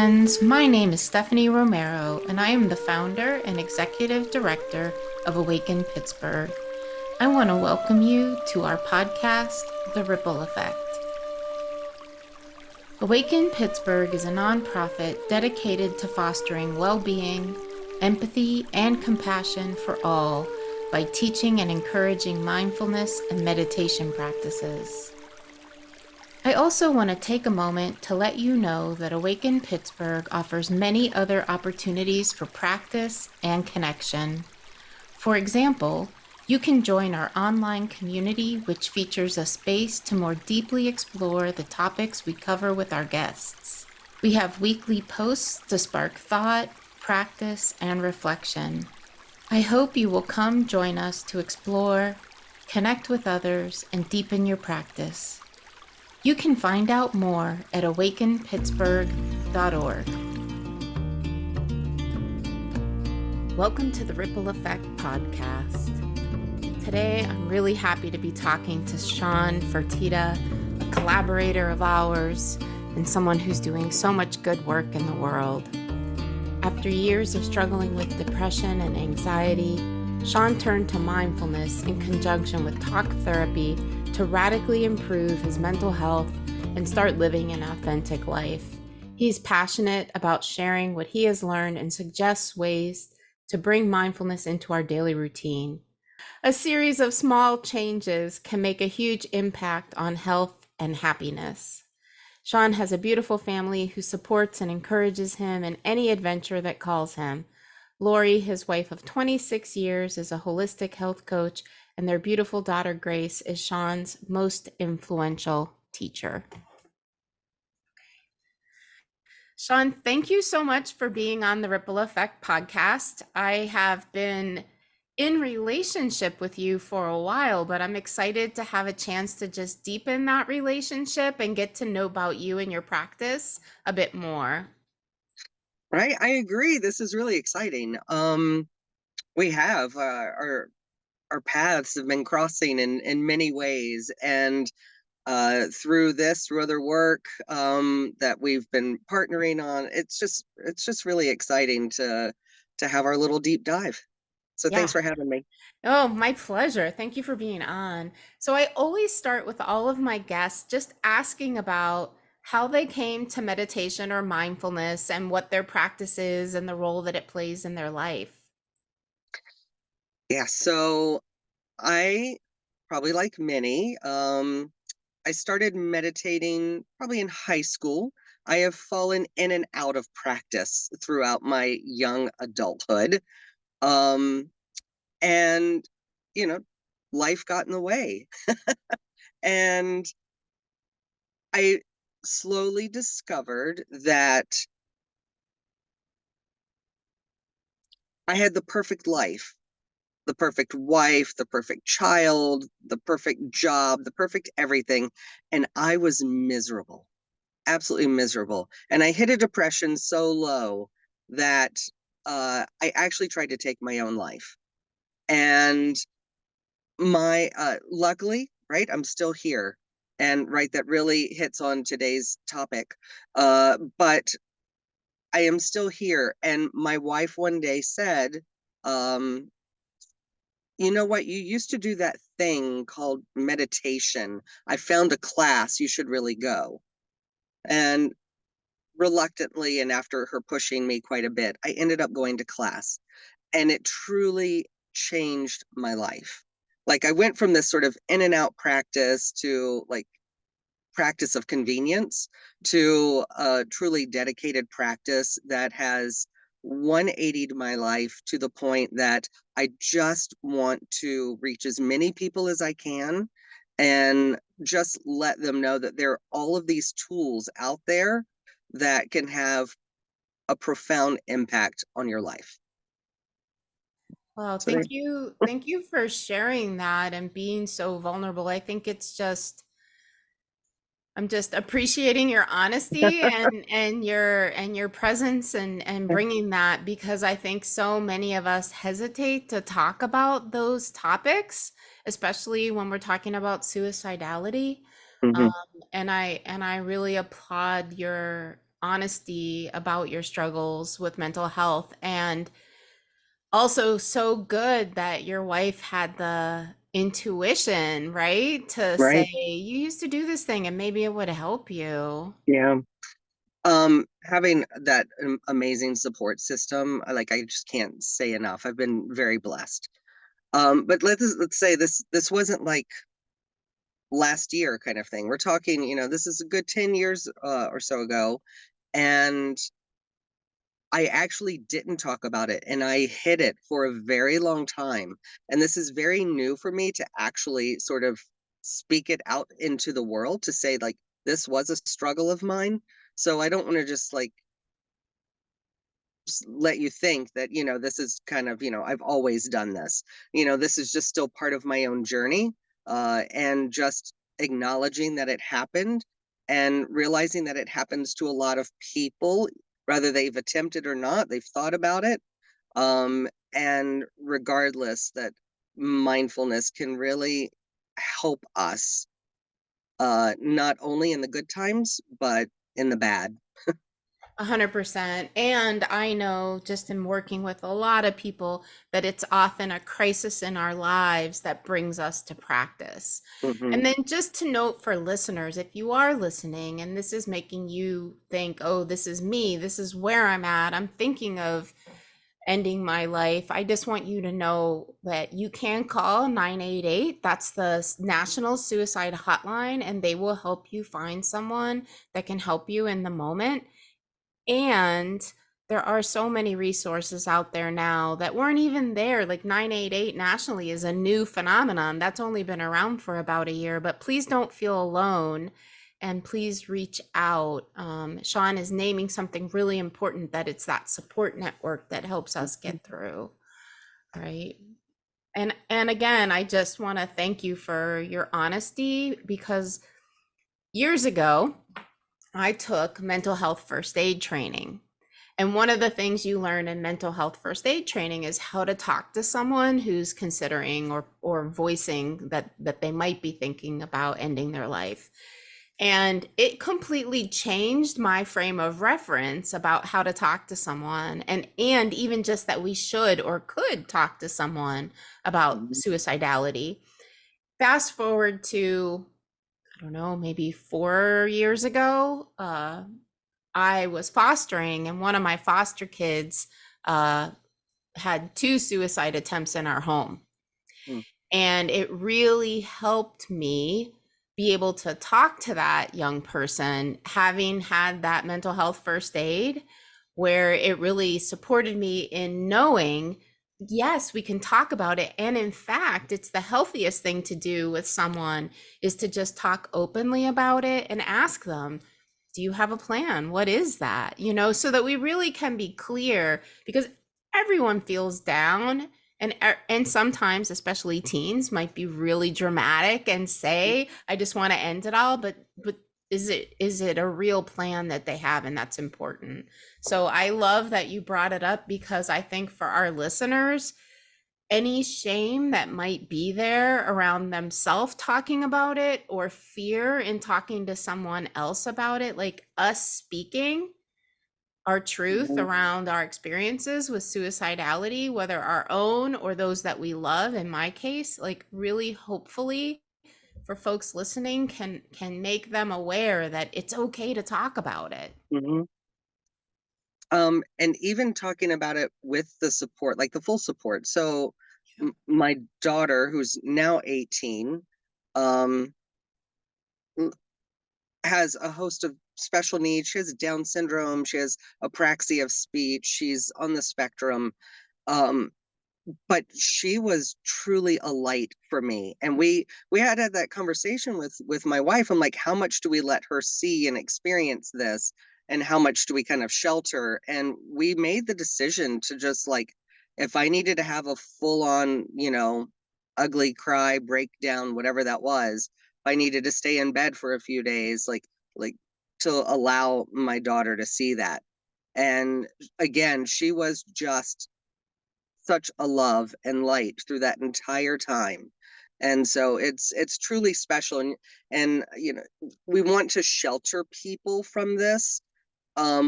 friends. My name is Stephanie Romero, and I am the founder and executive director of Awaken Pittsburgh. I want to welcome you to our podcast, The Ripple Effect. Awaken Pittsburgh is a nonprofit dedicated to fostering well-being, empathy, and compassion for all by teaching and encouraging mindfulness and meditation practices. I also want to take a moment to let you know that Awaken Pittsburgh offers many other opportunities for practice and connection. For example, you can join our online community, which features a space to more deeply explore the topics we cover with our guests. We have weekly posts to spark thought, practice, and reflection. I hope you will come join us to explore, connect with others, and deepen your practice. You can find out more at awakenpittsburgh.org. Welcome to the Ripple Effect podcast. Today, I'm really happy to be talking to Shawn Fertita, a collaborator of ours and someone who's doing so much good work in the world. After years of struggling with depression and anxiety, Shawn turned to mindfulness in conjunction with talk therapy to radically improve his mental health and start living an authentic life. He's passionate about sharing what he has learned and suggests ways to bring mindfulness into our daily routine. A series of small changes can make a huge impact on health and happiness. Shawn has a beautiful family who supports and encourages him in any adventure that calls him. Lori, his wife of 26 years, is a holistic health coach, and their beautiful daughter, Grace, is Shawn's most influential teacher. Shawn, thank you so much for being on the Ripple Effect podcast. I have been in relationship with you for a while, but I'm excited to have a chance to just deepen that relationship and get to know about you and your practice a bit more. Right, I agree. This is really exciting. We have our paths have been crossing in many ways, and through other work that we've been partnering on, it's just really exciting to have our little deep dive. So Yeah. thanks for having me. Oh, my pleasure. Thank you for being on. So I always start with all of my guests just asking about how they came to meditation or mindfulness and what their practice is and the role that it plays in their life. Yeah, so I probably like many. I started meditating probably in high school. I have fallen in and out of practice throughout my young adulthood. Um, and, you know, life got in the way. And I slowly discovered that I had the perfect life, the perfect wife, the perfect child, the perfect job, the perfect everything. And I was miserable, absolutely miserable. And I hit a depression so low that I actually tried to take my own life. And my luckily, right, I'm still here. And right, that really hits on today's topic. But I am still here. And my wife one day said, um, you know what, you used to do that thing called meditation. I found a class, you should really go. And reluctantly, and after her pushing me quite a bit, I ended up going to class, and it truly changed my life. Like, I went from this sort of in and out practice to like practice of convenience to a truly dedicated practice that has 180'd my life to the point that I just want to reach as many people as I can and just let them know that there are all of these tools out there that can have a profound impact on your life. Well, So there. thank you. Thank you for sharing that and being so vulnerable. I think it's just I'm just appreciating your honesty and your presence and bringing that because I think so many of us hesitate to talk about those topics, especially when we're talking about suicidality. Um, Mhm. and I really applaud honesty about your struggles with mental health. And also, so good that your wife had the intuition, right? To say, Right. you used to do this thing and maybe it would help you. Yeah. Having that amazing support system, I just can't say enough. I've been very blessed. But let's say this wasn't like last year kind of thing. We're talking, this is a good 10 years or so ago. And I actually didn't talk about it and I hid it for a very long time. And this is very new for me to actually sort of speak it out into the world to say, like, this was a struggle of mine. So I don't want to just like let you think that, this is kind of, I've always done this. This is just still part of my own journey. And just acknowledging that it happened and realizing that it happens to a lot of people, whether they've attempted or not, they've thought about it. And regardless, that mindfulness can really help us, not only in the good times, but in the bad. 100%. And I know just in working with a lot of people that it's often a crisis in our lives that brings us to practice. Hmm. And then just to note for listeners, if you are listening and this is making you think, oh, this is me, this is where I'm at, I'm thinking of ending my life, I just want you to know that you can call 988. That's the National Suicide Hotline, and they will help you find someone that can help you in the moment. And there are so many resources out there now that weren't even there. Like 988 nationally is a new phenomenon that's only been around for about a year, but please don't feel alone and please reach out. Shawn is naming something really important, that it's that support network that helps us get through, right? And again, I just want to thank you for your honesty, because years ago, I took mental health first aid training. And one of the things you learn in mental health first aid training is how to talk to someone who's considering or voicing that they might be thinking about ending their life. And it completely changed my frame of reference about how to talk to someone, and even just that we should or could talk to someone about Hmm. suicidality. Fast forward to, I don't know, maybe 4 years ago, I was fostering, and one of my foster kids uh, had two suicide attempts in our home. And it really helped me be able to talk to that young person, having had that mental health first aid, where it really supported me in knowing, yes, we can talk about it. And in fact, it's the healthiest thing to do with someone is to just talk openly about it and ask them, do you have a plan? What is that? So that we really can be clear, because everyone feels down, and sometimes, especially teens, might be really dramatic and say, I just want to end it all, but is it a real plan that they have? And that's important. So I love that you brought it up, because I think for our listeners, any shame that might be there around themselves talking about it, or fear in talking to someone else about it, like us speaking our truth Hmm. around our experiences with suicidality, whether our own or those that we love, in my case, like really hopefully for folks listening can make them aware that it's okay to talk about it. Hmm. And even talking about it with the support, like the full support. So my daughter, who's now 18, um, has a host of special needs. She has Down syndrome. She has apraxia of speech. She's on the spectrum. Um, but she was truly a light for me, and we had that conversation with my wife. I'm like, how much do we let her see and experience this, and how much do we kind of shelter? And we made the decision to just like, if I needed to have a full on, ugly cry breakdown, whatever that was, if I needed to stay in bed for a few days, like to allow my daughter to see that. And again, she was just such a love and light through that entire time. And so it's truly special. And we want to shelter people from this,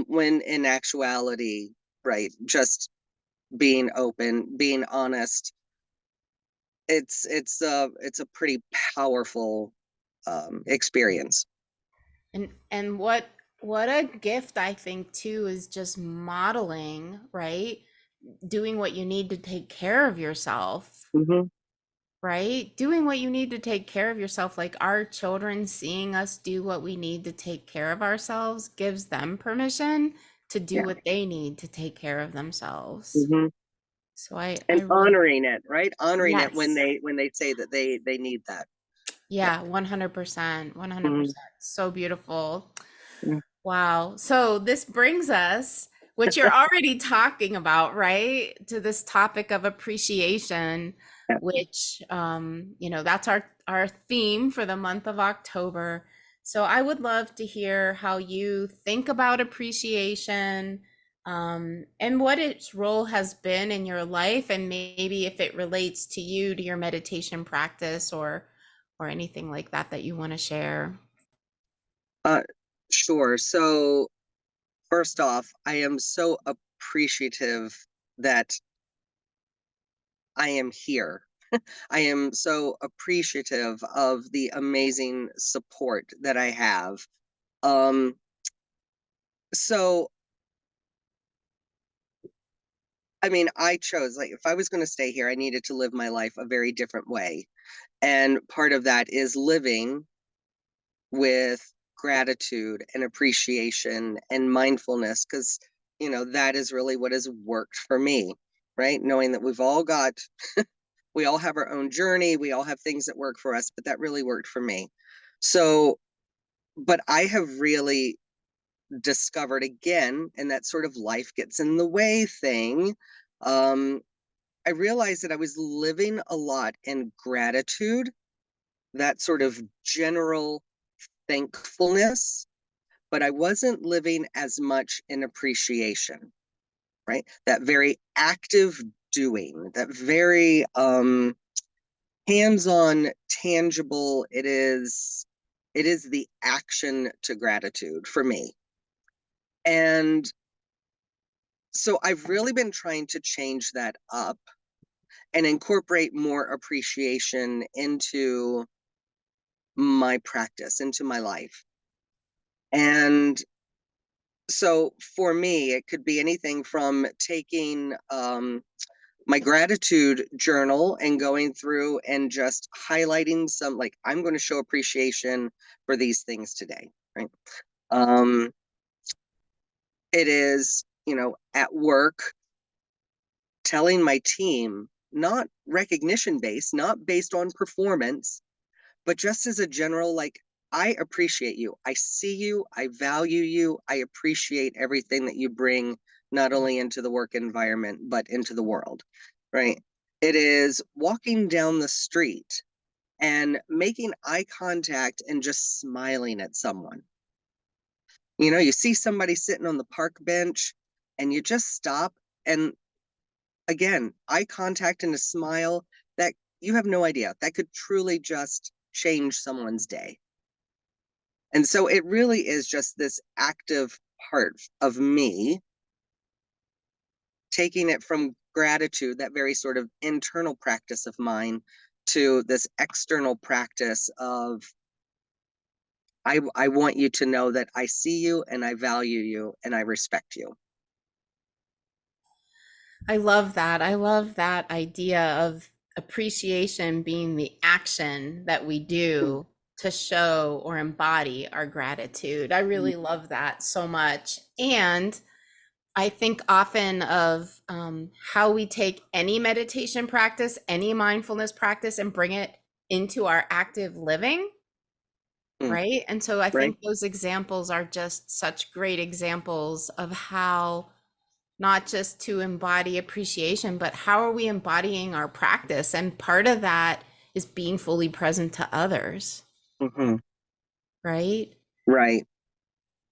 when in actuality, right, just being open, being honest, it's a pretty powerful experience. And what a gift I think too is just modeling, right? Doing what you need to take care of yourself, Hmm. right? Doing what you need to take care of yourself, like our children seeing us do what we need to take care of ourselves gives them permission to do Yeah. what they need to take care of themselves. Hmm. So I And really, honoring it, right? Honoring it when yes. they say that they need that. Yeah. Yeah, 100%, Hmm. 100%. So beautiful. Yeah. Wow. So this brings us, which you're already talking about, right? To this topic of appreciation, Yeah. which that's our theme for the month of October. So I would love to hear how you think about appreciation, and what its role has been in your life, and maybe if it relates to you, to your meditation practice, or anything like that that you want to share. Uh, sure. So first off, I am so appreciative that I am here. I am so appreciative of the amazing support that I have. Um, so I mean, I chose, like, if I was going to stay here, I needed to live my life a very different way. And part of that is living with gratitude and appreciation and mindfulness, because, that is really what has worked for me, right? Knowing that we all have our own journey, we all have things that work for us, but that really worked for me. So, but I have really discovered again, and that sort of life gets in the way thing. Um, I realized that I was living a lot in gratitude, that sort of general thankfulness, but I wasn't living as much in appreciation, right? That very active doing, that very hands-on, tangible. It is the action to gratitude for me. And so I've really been trying to change that up and incorporate more appreciation into my practice, into my life. And so for me, it could be anything from taking my gratitude journal and going through and just highlighting some, like, I'm going to show appreciation for these things today, right? Um, it is, at work, telling my team, not recognition based, not based on performance, but just as a general, like, I appreciate you. I see you. I value you. I appreciate everything that you bring, not only into the work environment, but into the world, right? It is walking down the street and making eye contact and just smiling at someone. You see somebody sitting on the park bench and you just stop, and again, eye contact and a smile, that you have no idea. That could truly just change someone's day. And so it really is just this active part of me taking it from gratitude, that very sort of internal practice of mine, to this external practice of, I want you to know that I see you and I value you and I respect you. I love that. I love that idea of appreciation being the action that we do to show or embody our gratitude. I really love that so much. And I think often of how we take any meditation practice, any mindfulness practice, and bring it into our active living, Mm, right? And so I right? think those examples are just such great examples of how not just to embody appreciation, but how are we embodying our practice? And part of that is being fully present to others, Hmm. right? Right.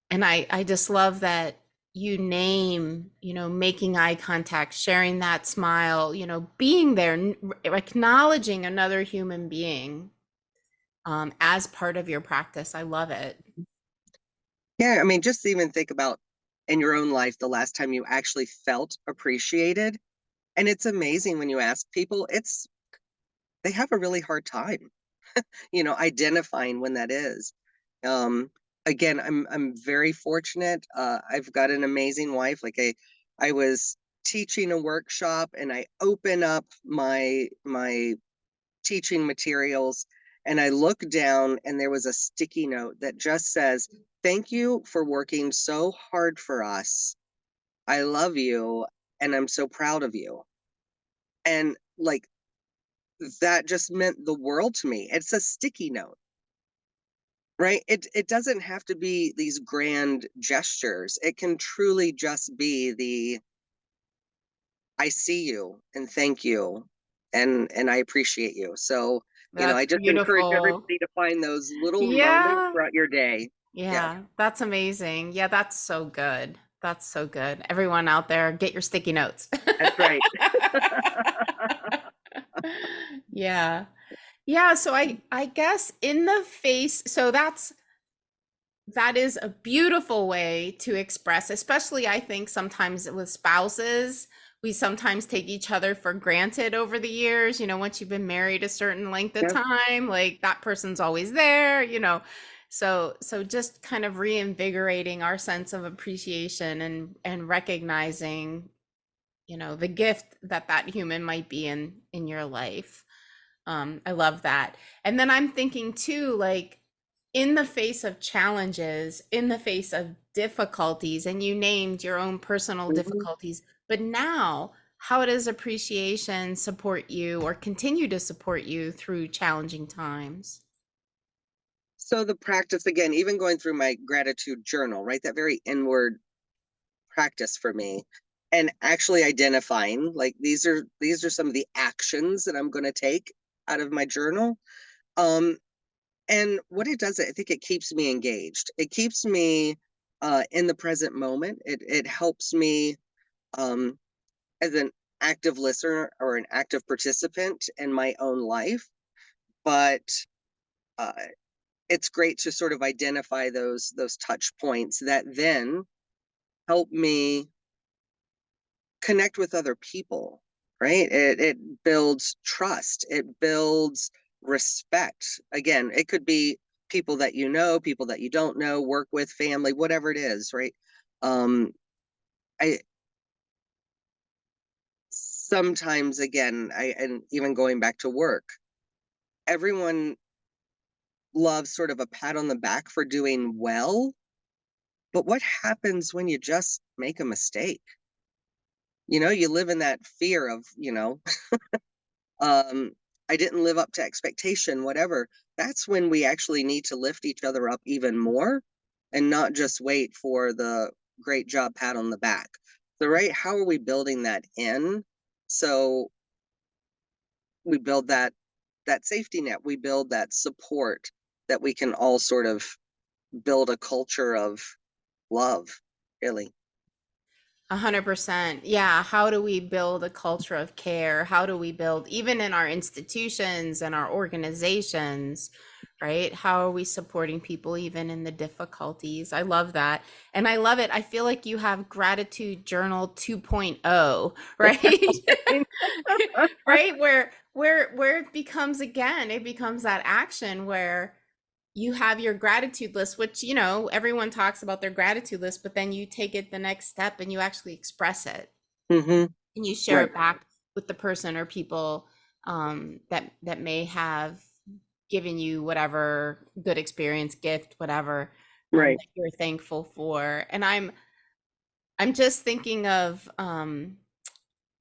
And I just love that you name, making eye contact, sharing that smile, being there, acknowledging another human being as part of your practice. I love it. Yeah. I mean, just even think about in your own life the last time you actually felt appreciated? And it's amazing when you ask people, they have a really hard time, identifying when that is. Um, Again, I'm very fortunate. I've got an amazing wife. I was teaching a workshop and I open up my teaching materials and I look down and there was a sticky note that just says, "Thank you for working so hard for us. I love you and I'm so proud of you." And like that just meant the world to me. It's a sticky note, right? It doesn't have to be these grand gestures. It can truly just be the "I see you and thank you and I appreciate you." So, I That's just encourage beautiful. everybody to find those little moments Yeah. throughout your day. Yeah, Yeah, that's amazing. Yeah, that's so good. That's so good. Everyone out there, get your sticky notes. that's right. Yeah. Yeah, so I guess in the face, so that is a beautiful way to express, especially I think sometimes with spouses, we sometimes take each other for granted over the years. Once you've been married a certain length of Yep. time, like that person's always there. So just kind of reinvigorating our sense of appreciation and recognizing, the gift that that human might be in your life. I love that. And then I'm thinking too, like in the face of challenges, in the face of difficulties, and you named your own personal Mhm. difficulties, but now how does appreciation support you or continue to support you through challenging times? So the practice again, even going through my gratitude journal, right? That very inward practice for me and actually identifying like these are some of the actions that I'm going to take out of my journal. Um and what it does, I think it keeps me engaged. It keeps me in the present moment. It helps me um as an active listener or an active participant in my own life. But uh, it's great to sort of identify those touch points that then help me connect with other people, right? It builds trust, it builds respect. Again, it could be people that you know, people that you don't know, work with, family, whatever it is, right? Um, I sometimes again, and even going back to work, everyone loves sort of a pat on the back for doing well, but what happens when you just make a mistake? You live in that fear of, um, I didn't live up to expectation, whatever. That's when we actually need to lift each other up even more and not just wait for the great job pat on the back. So, right, how are we building that in? So we build that safety net, we build that support that we can all sort of build a culture of love, really. 100%. Yeah. How do we build a culture of care? How do we build, even in our institutions and our organizations, right? How are we supporting people even in the difficulties? I love that. And I love it. I feel like you have gratitude journal 2.0, right? Right? Where it becomes again, it becomes that action where you have your gratitude list, which, everyone talks about their gratitude list, but then you take it the next step and you actually express it Hmm. and you share Right, it back with the person or people that may have given you whatever good experience, gift, whatever, right. that you're thankful for. And I'm just thinking of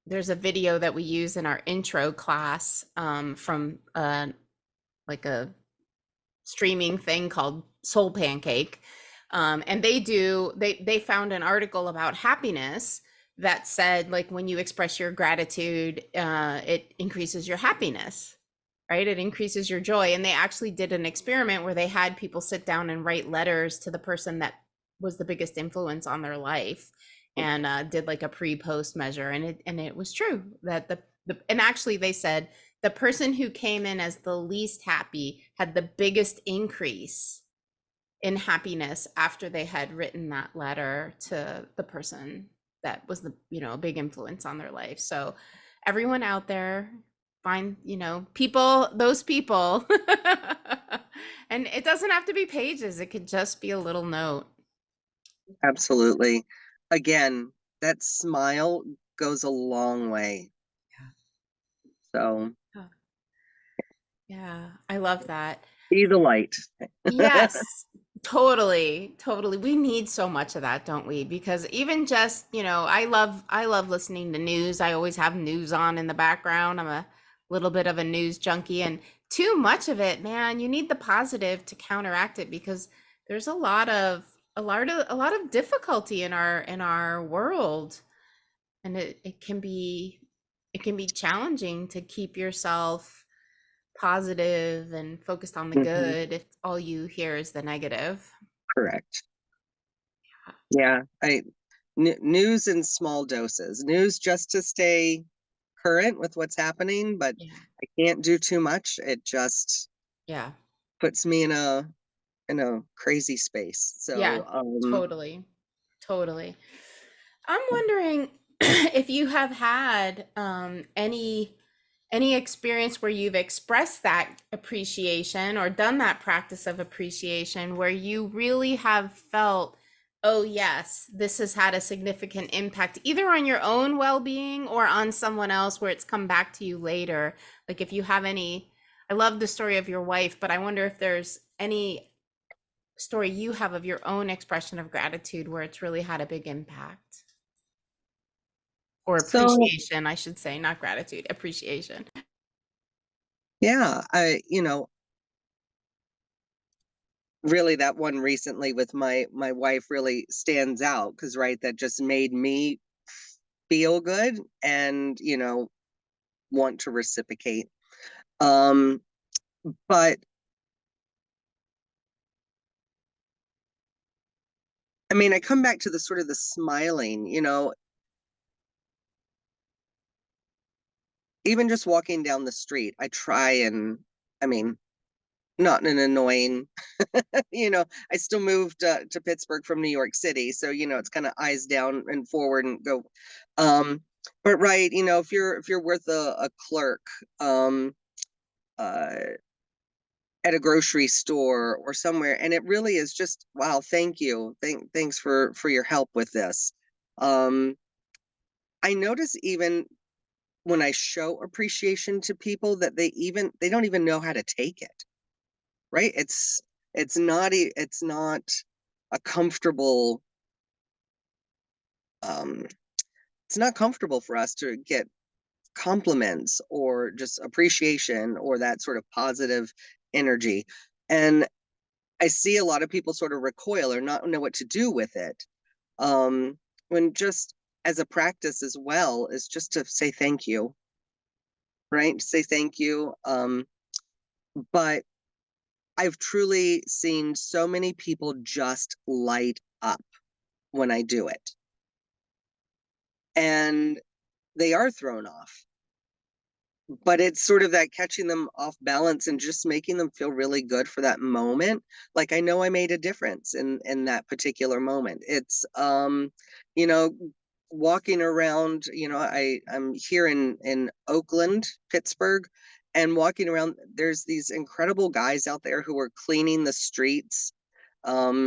there's a video that we use in our intro class from like a streaming thing called Soul Pancake. And they found an article about happiness that said like when you express your gratitude, it increases your happiness, right? It increases your joy. And they actually did an experiment where they had people sit down and write letters to the person that was the biggest influence on their life, and did like a pre-post measure, and it was true that and actually they said the person who came in as the least happy had the biggest increase in happiness after they had written that letter to the person that was the, a big influence on their life. So everyone out there, find, people, those people. And it doesn't have to be pages. It could just be a little note. Absolutely. Again, that smile goes a long way. So Yeah. Yeah, I love that. be the light. Yes, totally, totally. We need so much of that, don't we? Because even just, I love listening to news. I always have news on in the background. I'm a little bit of a news junkie, and too much of it, man, you need the positive to counteract it because there's a lot of difficulty in our world, and it can be challenging to keep yourself positive and focused on the Mhm. good if all you hear is the negative. Correct. Yeah, news in small doses. News just to stay current with what's happening, but Yeah. I can't do too much. It just Yeah. puts me in a crazy space. Yeah. So, Totally. Totally. I'm wondering if you have had any experience where you've expressed that appreciation or done that practice of appreciation where you really have felt, oh yes, this has had a significant impact either on your own well-being or on someone else where it's come back to you later. Like if you have any, I love the story of your wife, but I wonder if there's any story you have of your own expression of gratitude where it's really had a big impact. Or so appreciation, I should say, not gratitude, appreciation. yeah, really that one recently with my wife really stands out because right, that just made me feel good and want to reciprocate. Um, but I mean, I come back to the sort of the smiling, even just walking down the street, I try and, I mean, not in an annoying, I still moved to Pittsburgh from New York City. So, it's kind of eyes down and forward and go. Um, but right, if you're with a clerk, uh, at a grocery store or somewhere, and it really is just, wow, thank you. Thanks for your help with this. Um, I notice even when I show appreciation to people that they don't even know how to take it, right? It's not a comfortable um it's not comfortable for us to get compliments or just appreciation or that sort of positive energy. And I see a lot of people sort of recoil or not know what to do with it. Um when just as a practice as well is just to say thank you, right? Say thank you. But I've truly seen so many people just light up when I do it. And they are thrown off. But it's sort of that catching them off balance and just making them feel really good for that moment. Like I know I made a difference in that particular moment. It's you know, walking around, I'm here in Oakland, Pittsburgh, and walking around, there's these incredible guys out there who are cleaning the streets,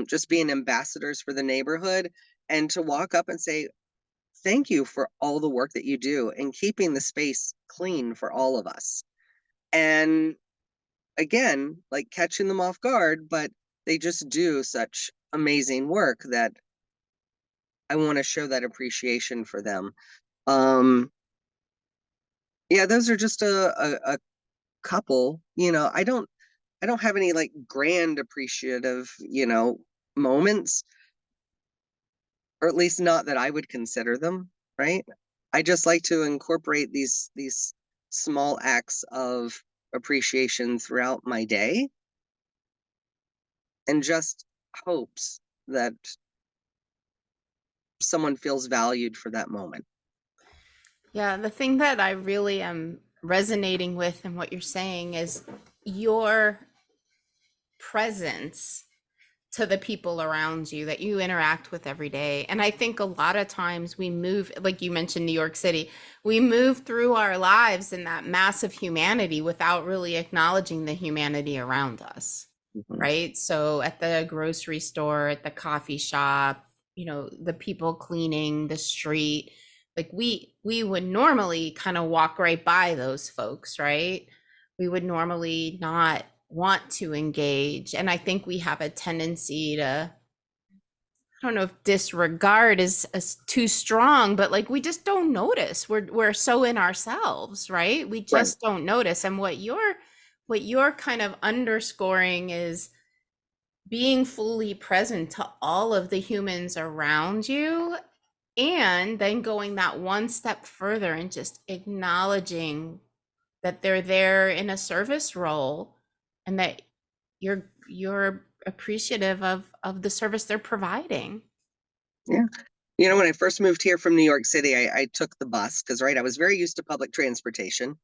just being ambassadors for the neighborhood. And to walk up and say, thank you for all the work that you do and keeping the space clean for all of us. And again, like catching them off guard, but they just do such amazing work that I want to show that appreciation for them. Um, yeah, those are just a couple. I don't have any like grand appreciative, moments, or at least not that I would consider them, right? I just like to incorporate these small acts of appreciation throughout my day and just hopes that someone feels valued for that moment. Yeah, the thing that I really am resonating with in what you're saying is your presence to the people around you that you interact with every day. And I think a lot of times we move, like you mentioned, New York City, we move through our lives in that massive humanity without really acknowledging the humanity around us, Mhm. right? So at the grocery store, at the coffee shop, you know, the people cleaning the street, like we would normally kind of walk right by those folks, right? We would normally not want to engage. And I think we have a tendency to, I don't know if disregard is too strong, but like we just don't notice. We're so in ourselves, right? We Right. just don't notice. And what you're kind of underscoring is being fully present to all of the humans around you, and then going that one step further and just acknowledging that they're there in a service role, and that you're appreciative of the service they're providing. Yeah. You know, when I first moved here from New York City, I took the bus because, right, I was very used to public transportation.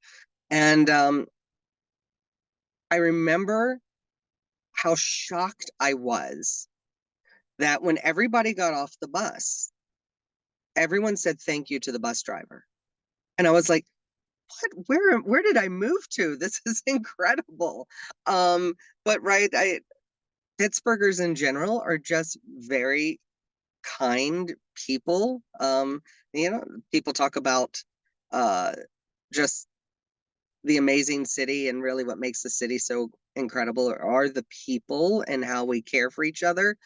And I remember how shocked I was that when everybody got off the bus, everyone said thank you to the bus driver. And I was like, what? Where did I move to? This is incredible. Um, but right, Pittsburghers in general are just very kind people. You know, people talk about uh just the amazing city, and really what makes the city so incredible are the people and how we care for each other.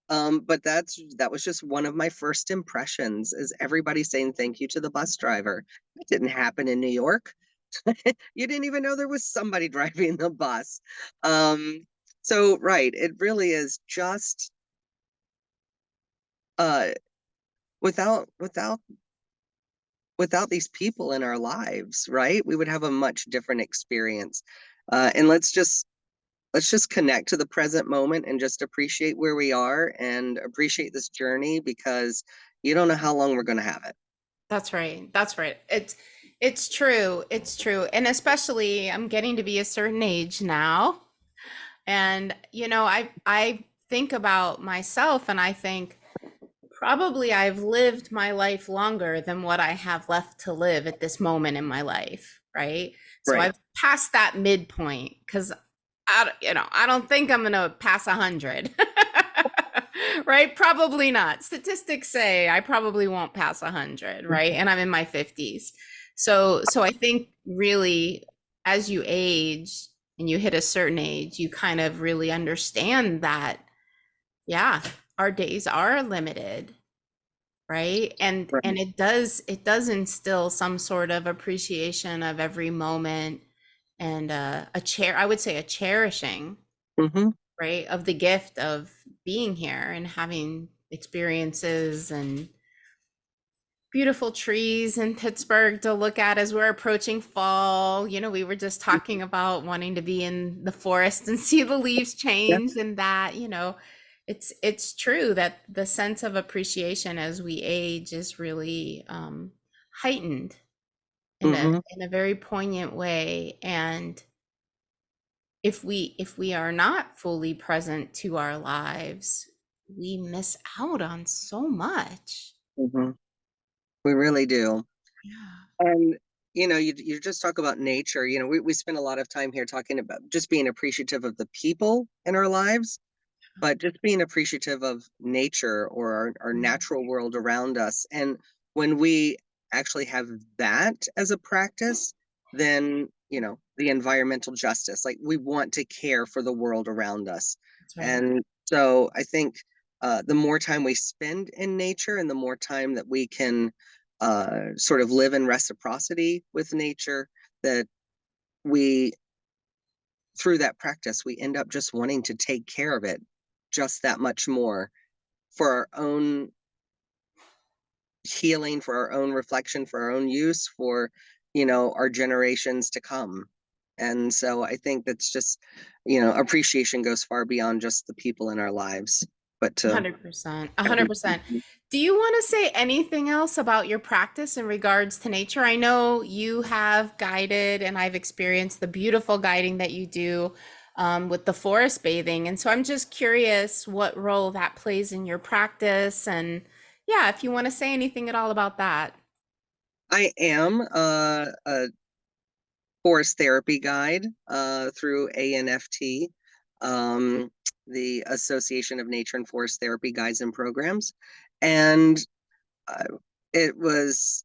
But that was just one of my first impressions, is everybody saying thank you to the bus driver. It didn't happen in New York. You didn't even know there was somebody driving the bus. Um, so right, it really is just uh without without these people in our lives, right? We would have a much different experience. And let's just connect to the present moment and just appreciate where we are and appreciate this journey, because you don't know how long we're going to have it. That's right. That's right. It's true. It's true. And especially I'm getting to be a certain age now. And you know, I think about myself and I think probably I've lived my life longer than what I have left to live at this moment in my life, right? So Right. I've passed that midpoint because I don't think I'm gonna pass 100. Right? Probably not. Statistics say I probably won't pass 100, right? And I'm in my 50s. So I think really as you age and you hit a certain age, you kind of really understand that, yeah, our days are limited, right? And Right. it does instill some sort of appreciation of every moment, and I would say a cherishing, Hmm. right, of the gift of being here and having experiences and beautiful trees in Pittsburgh to look at as we're approaching fall. You know, we were just talking about wanting to be in the forest and see the leaves Yeah. change, and that, you know, it's true that the sense of appreciation as we age is really heightened in a Hmm. very poignant way. And if we are not fully present to our lives, we miss out on so much. Hmm. We really do. Yeah. And you just talk about nature. We spend a lot of time here talking about just being appreciative of the people in our lives, but just being appreciative of nature, or our Mm, natural world around us. And when we actually have that as a practice, then, the environmental justice, like we want to care for the world around us. that's right. And so I think the more time we spend in nature and the more time that we can sort of live in reciprocity with nature, that we through that practice, we end up just wanting to take care of it just that much more, for our own healing, for our own reflection, for our own use, for, our generations to come. And so I think that's just, appreciation goes far beyond just the people in our lives, but to 100%. 100%. Do you want to say anything else about your practice in regards to nature? I know you have guided, and I've experienced the beautiful guiding that you do with the forest bathing. And so I'm just curious what role that plays in your practice. And yeah, if you want to say anything at all about that. I am a forest therapy guide through ANFT, um, the Association of Nature and Forest Therapy Guides and Programs. And uh, it was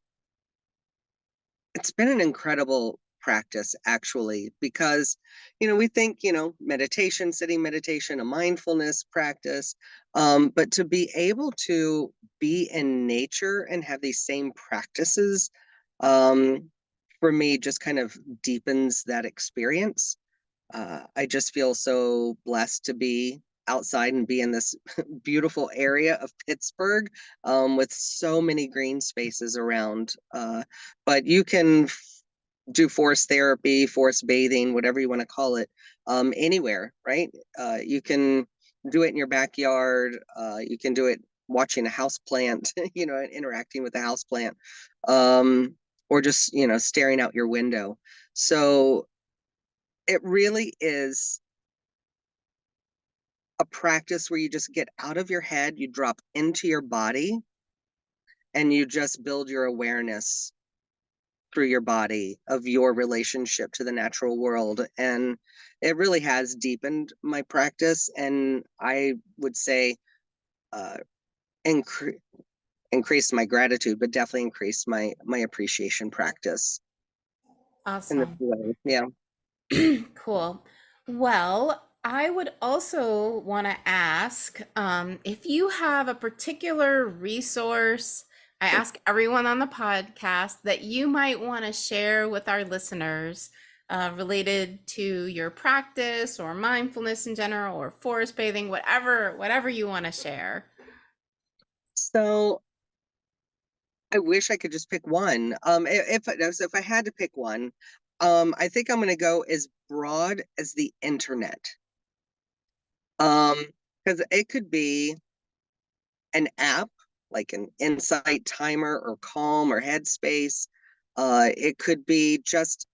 it's been an incredible practice actually, because we think meditation, sitting meditation, a mindfulness practice, but to be able to be in nature and have these same practices, um, for me just kind of deepens that experience. I just feel so blessed to be outside and be in this beautiful area of Pittsburgh, with so many green spaces around. But you can do forest therapy, forest bathing, whatever you want to call it, anywhere, right? You can do it in your backyard. You can do it watching a house plant, interacting with a house plant, or just, staring out your window. So it really is a practice where you just get out of your head, you drop into your body, and you just build your awareness through your body of your relationship to the natural world. And it really has deepened my practice. And I would say, uh, incre- increased my gratitude, but definitely increased my appreciation practice in this Awesome. way. Yeah. Cool. Well, I would also want to ask if you have a particular resource. I ask everyone on the podcast that you might want to share with our listeners related to your practice or mindfulness in general or forest bathing, whatever you want to share. So I wish I could just pick one. If I had to pick one, I think I'm going to go as broad as the internet. Because it could be an app like an Insight Timer or Calm or Headspace. It could be just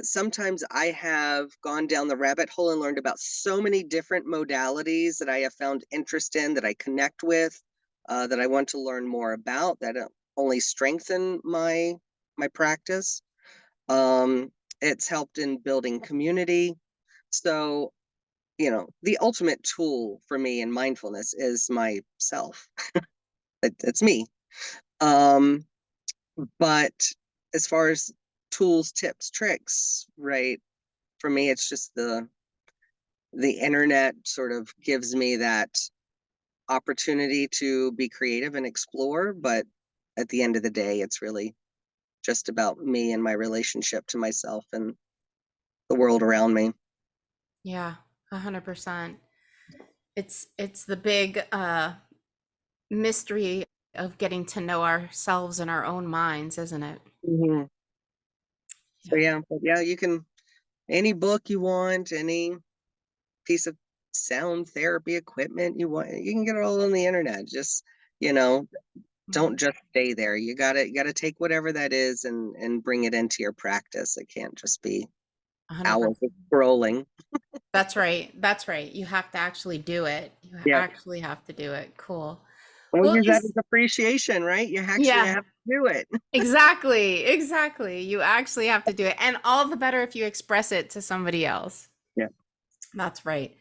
sometimes I have gone down the rabbit hole and learned about so many different modalities that I have found interest in, that I connect with, that I want to learn more about, that only strengthen my practice. It's helped in building community. So, the ultimate tool for me in mindfulness is myself. It's me. Um, but as far as tools, tips, tricks, right? For me, it's just the internet sort of gives me that opportunity to be creative and explore. But at the end of the day, it's really just about me and my relationship to myself and the world around me. Yeah, 100%. It's the big mystery of getting to know ourselves and our own minds, isn't it? Mhm. So Yeah. yeah, but yeah, you can, any book you want, any piece of sound therapy equipment you want, you can get it all on the internet. Just, you know, don't just stay there. You gotta take whatever that is and bring it into your practice. It can't just be 100%. hours of scrolling. That's right. That's right. You have to actually do it. You Yeah. actually have to do it. Cool. We'll Well, use that as appreciation, right? You actually yeah, have to do it. exactly. Exactly. You actually have to do it. And all the better if you express it to somebody else. Yeah. That's right.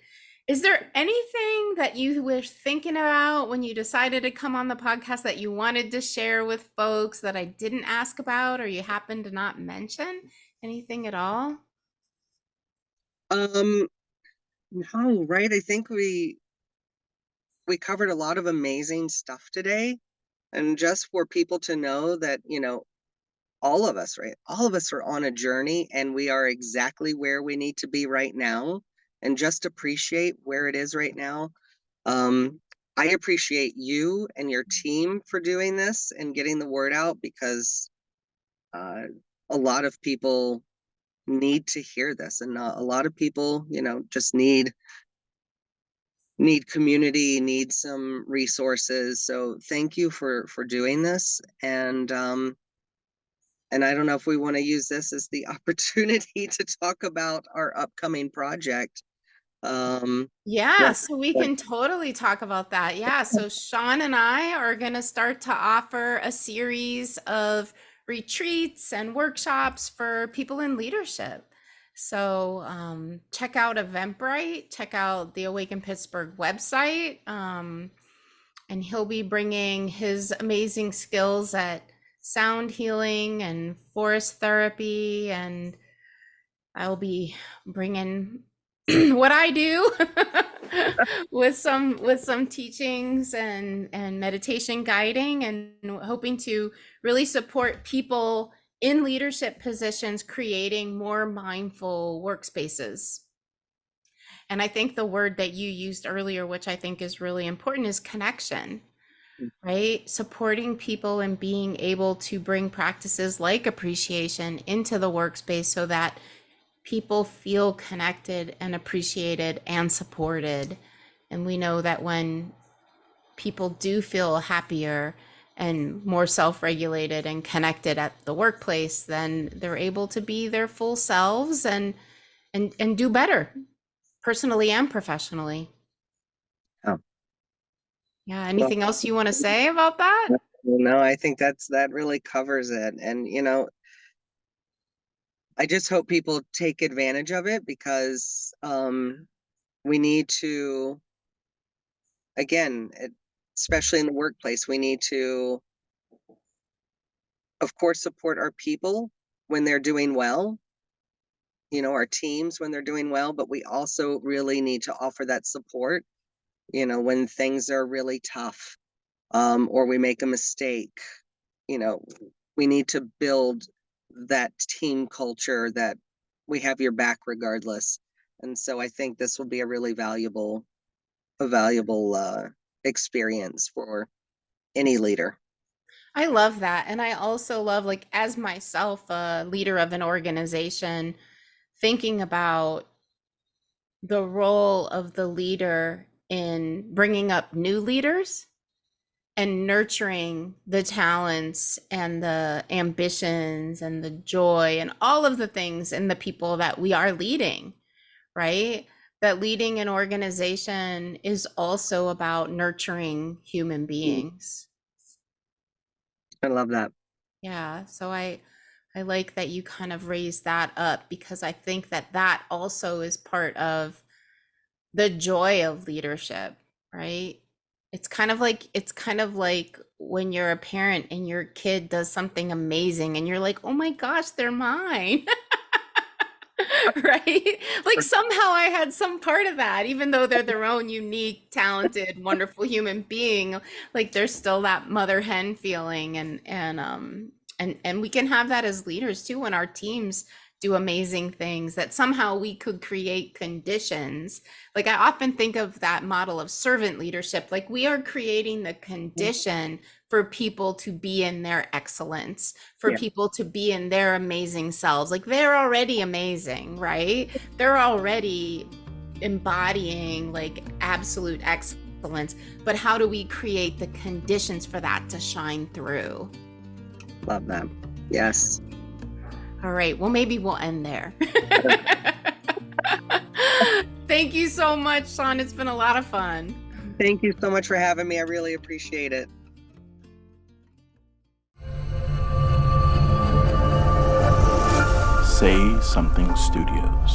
Is there anything that you were thinking about when you decided to come on the podcast that you wanted to share with folks that I didn't ask about or you happened to not mention? Anything at all? Um, no, right. I think we covered a lot of amazing stuff today. And just for people to know that, all of us, right? All of us are on a journey and we are exactly where we need to be right now. And just appreciate where it is right now. Um, I appreciate you and your team for doing this and getting the word out, because uh, a lot of people need to hear this, and a lot of people, just need community, need some resources. So thank you for doing this. And I don't know if we want to use this as the opportunity to talk about our upcoming project. Yeah, What, so we what, can totally talk about that. Yeah, so Shawn and I are going to start to offer a series of retreats and workshops for people in leadership. So check out Eventbrite, check out the Awaken Pittsburgh website, and he'll be bringing his amazing skills at sound healing and forest therapy, and I'll be bringing what I do with some teachings and meditation guiding, and hoping to really support people in leadership positions creating more mindful workspaces. And I think the word that you used earlier, which I think is really important, is connection, right? Supporting people and being able to bring practices like appreciation into the workspace so that people feel connected and appreciated and supported. And we know that when people do feel happier and more self-regulated and connected at the workplace, then they're able to be their full selves and do better personally and professionally. oh, Yeah, well, anything else you want to say about that? no, I think that really covers it. And, I just hope people take advantage of it because we need to, again, especially in the workplace, we need to, of course, support our people when they're doing well, our teams when they're doing well, but we also really need to offer that support, when things are really tough, or we make a mistake, you know, we need to build that team culture that we have your back regardless. And so I think this will be a valuable experience for any leader. I love that. And I also love, like, as myself, a leader of an organization, thinking about the role of the leader in bringing up new leaders and nurturing the talents and the ambitions and the joy and all of the things in the people that we are leading, right? That leading an organization is also about nurturing human beings. I love that. Yeah, so I like that you kind of raised that up, because I think that that also is part of the joy of leadership, right? It's kind of like when you're a parent and your kid does something amazing and you're like, "Oh my gosh, they're mine." Right? Like somehow I had some part of that, even though they're their own unique, talented, wonderful human being, like there's still that mother hen feeling, and we can have that as leaders too when our teams do amazing things, that somehow we could create conditions. Like I often think of that model of servant leadership, like we are creating the condition for people to be in their excellence, for Yeah, people to be in their amazing selves. Like they're already amazing, right? They're already embodying like absolute excellence. But how do we create the conditions for that to shine through? love that. Yes. All right, well, maybe we'll end there. Thank you so much, Shawn. It's been a lot of fun. Thank you so much for having me. I really appreciate it. Say Something Studios.